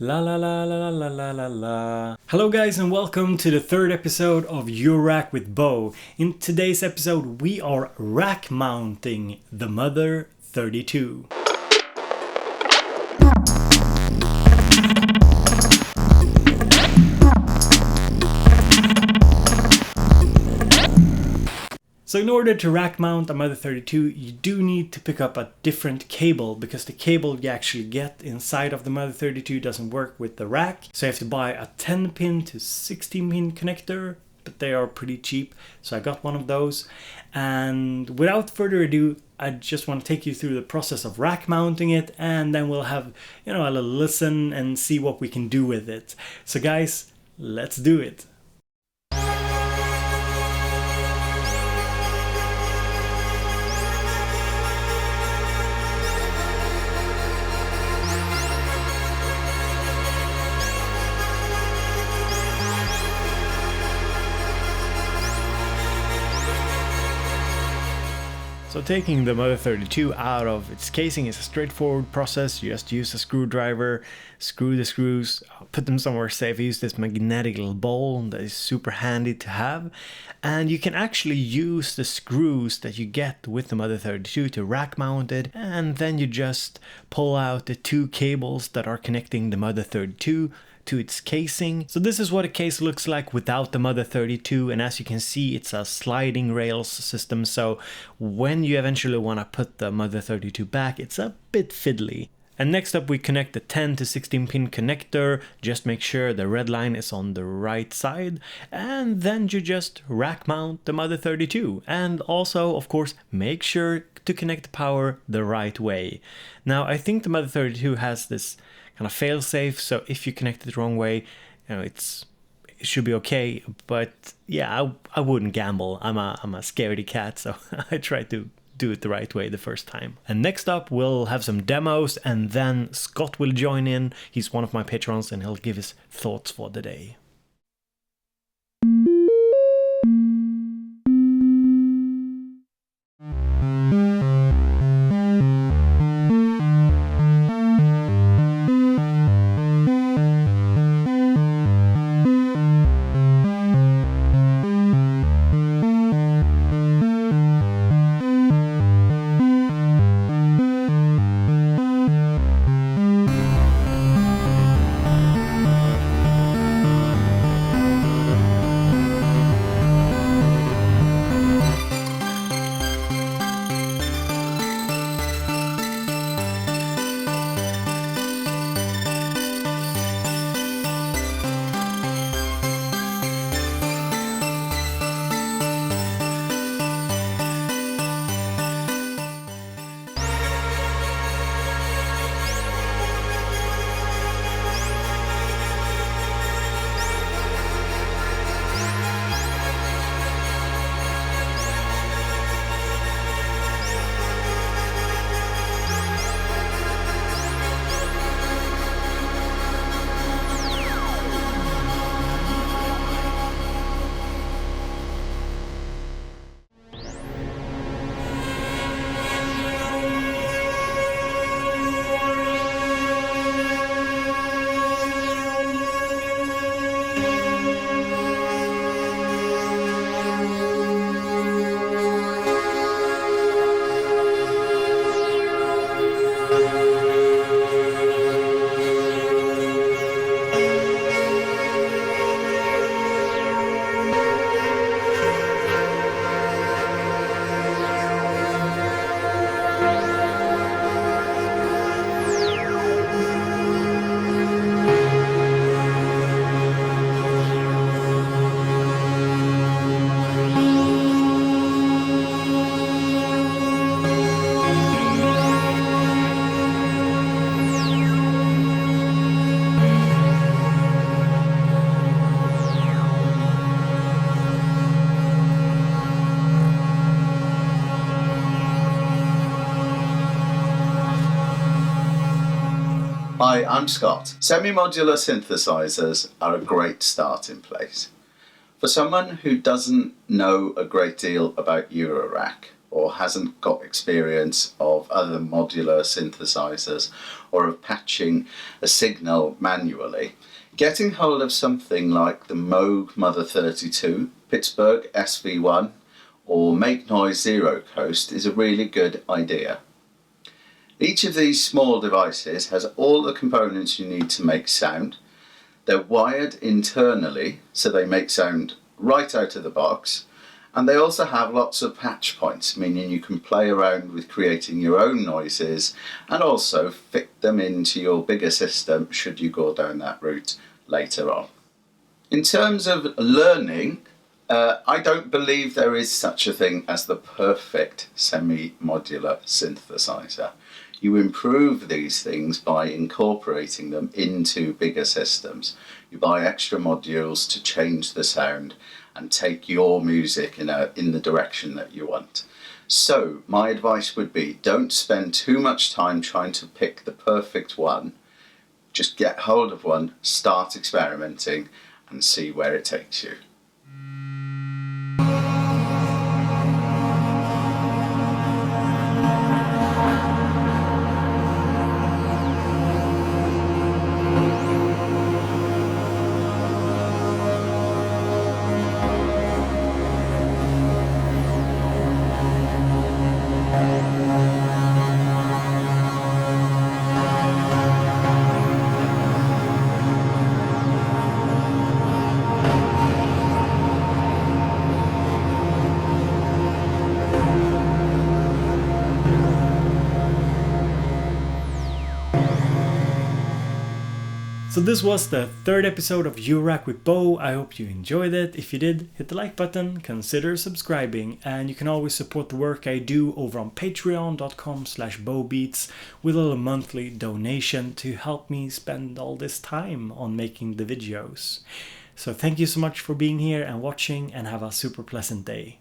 La la la la la la la la. Hello guys and welcome to the third episode of Eurorack with Bo. In today's episode we are rack mounting the Mother 32. So in order to rack mount a Mother 32, you do need to pick up a different cable because the cable you actually get inside of the Mother 32 doesn't work with the rack. So you have to buy a 10 pin to 16 pin connector, but they are pretty cheap. So I got one of those. And without further ado, I just want to take you through the process of rack mounting it, and then we'll have, a little listen and see what we can do with it. So guys, let's do it. So taking the Mother 32 out of its casing is a straightforward process. You just use a screwdriver, screw the screws, put them somewhere safe. I use this magnetic little ball that is super handy to have. And you can actually use the screws that you get with the Mother 32 to rack mount it. And then you just pull out the two cables that are connecting the Mother 32 to its casing. So this is what a case looks like without the Mother 32, and as you can see it's a sliding rails system, so when you eventually want to put the Mother 32 back it's a bit fiddly. And next up we connect the 10 to 16 pin connector, just make sure the red line is on the right side, and then you just rack mount the Mother 32, and also of course make sure to connect the power the right way. Now I think the Mother 32 has this kind of fail-safe, so if you connect it the wrong way, it should be okay. But yeah, I wouldn't gamble. I'm a scaredy cat, so I try to do it the right way the first time. And next up we'll have some demos, and then Scott will join in. He's one of my patrons and he'll give his thoughts for the day. Hi, I'm Scott. Semi-modular synthesizers are a great starting place. For someone who doesn't know a great deal about Eurorack, or hasn't got experience of other modular synthesizers or of patching a signal manually, getting hold of something like the MOOG Mother 32, Pittsburgh SV1 or Make Noise Zero Coast is a really good idea. Each of these small devices has all the components you need to make sound. They're wired internally so they make sound right out of the box, and they also have lots of patch points, meaning you can play around with creating your own noises and also fit them into your bigger system should you go down that route later on. In terms of learning, I don't believe there is such a thing as the perfect semi-modular synthesizer. You improve these things by incorporating them into bigger systems. You buy extra modules to change the sound and take your music in the direction that you want. So my advice would be, don't spend too much time trying to pick the perfect one. Just get hold of one, start experimenting, and see where it takes you. So this was the third episode of Eurorack with Bo. I hope you enjoyed it. If you did, hit the like button, consider subscribing, and you can always support the work I do over on patreon.com/BoBeats with a little monthly donation to help me spend all this time on making the videos. So thank you so much for being here and watching, and have a super pleasant day.